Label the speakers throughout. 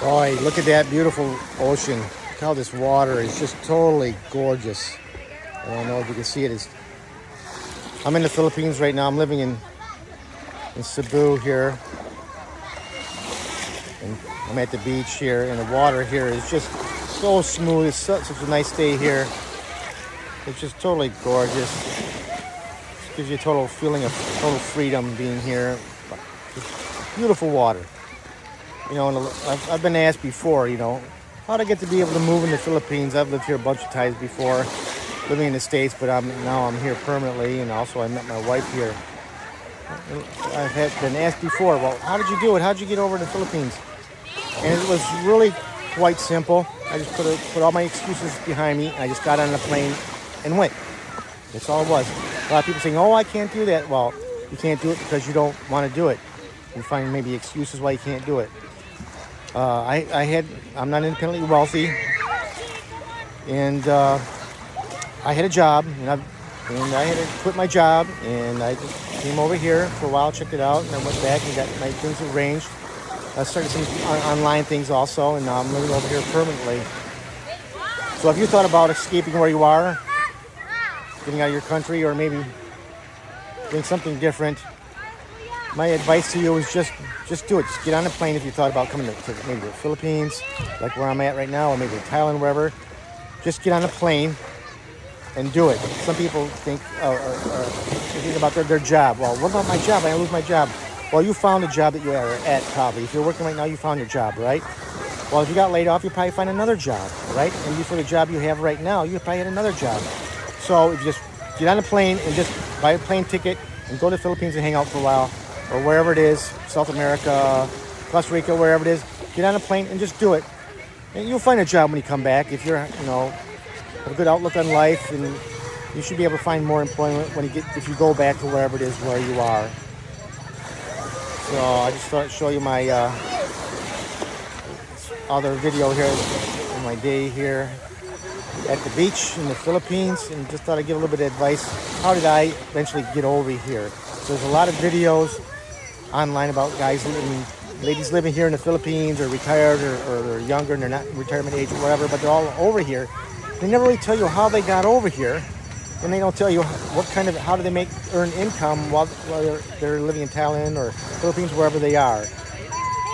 Speaker 1: Boy, look at that beautiful ocean. Look how this water is just totally gorgeous. I don't know if you can see it. I'm in the Philippines right now. I'm living in Cebu here. And I'm at the beach here, and the water here is just so smooth. It's such a nice day here. It's just totally gorgeous. Just gives you a total feeling of total freedom being here. Just beautiful water. You know, and I've been asked before, you know, how to get to be able to move in the Philippines. I've lived here a bunch of times before, living in the States, but now I'm here permanently, and also I met my wife here. I've been asked before, well, how did you do it? How did you get over to the Philippines? And it was really quite simple. I just put all my excuses behind me. I just got on the plane and went. That's all it was. A lot of people saying, oh, I can't do that. Well, you can't do it because you don't want to do it. You find maybe excuses why you can't do it. I'm not independently wealthy, and I had a job, and I had to quit my job, and I just came over here for a while, checked it out, and I went back and got my things arranged. I started some online things also, and now I'm living over here permanently. So if you thought about escaping where you are, getting out of your country, or maybe doing something different, my advice to you is just do it. Just get on a plane if you thought about coming to maybe the Philippines, like where I'm at right now, or maybe Thailand, wherever. Just get on a plane and do it. Some people think about their job. Well, what about my job? I lose my job. Well, you found a job that you are at probably. If you're working right now, you found your job, right? Well, if you got laid off, you probably find another job, right? And for the job you have right now, you probably had another job. So if you just get on a plane and just buy a plane ticket and go to the Philippines and hang out for a while, or wherever it is, South America, Costa Rica, wherever it is, get on a plane and just do it. And you'll find a job when you come back. If you're, have a good outlook on life, and you should be able to find more employment if you go back to wherever it is where you are. So I just thought I'd show you my other video here of my day here at the beach in the Philippines, and just thought I'd give a little bit of advice. How did I eventually get over here? So there's a lot of videos online about ladies living here in the Philippines, or retired, or they're younger and they're not retirement age or whatever, but they're all over here. They never really tell you how they got over here, and they don't tell you how do they earn income while they're living in Thailand or Philippines, wherever they are.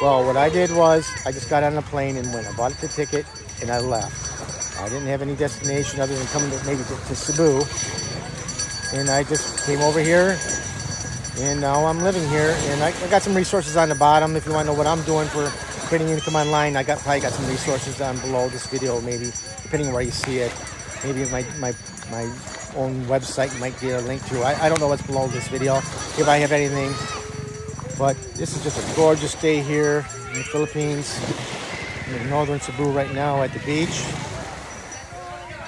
Speaker 1: Well, what I did was I just got on a plane and went. I bought the ticket and I left. I didn't have any destination other than coming to Cebu, and I just came over here. And now I'm living here, and I got some resources on the bottom. If you want to know what I'm doing for creating income online, I probably got some resources down below this video, maybe, depending on where you see it. Maybe my own website you might get a link to. I don't know what's below this video, if I have anything. But this is just a gorgeous day here in the Philippines. I'm in northern Cebu right now at the beach.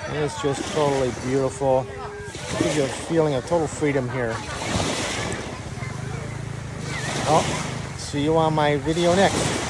Speaker 1: And it's just totally beautiful. It gives you a feeling of total freedom here. Oh, see you on my video next.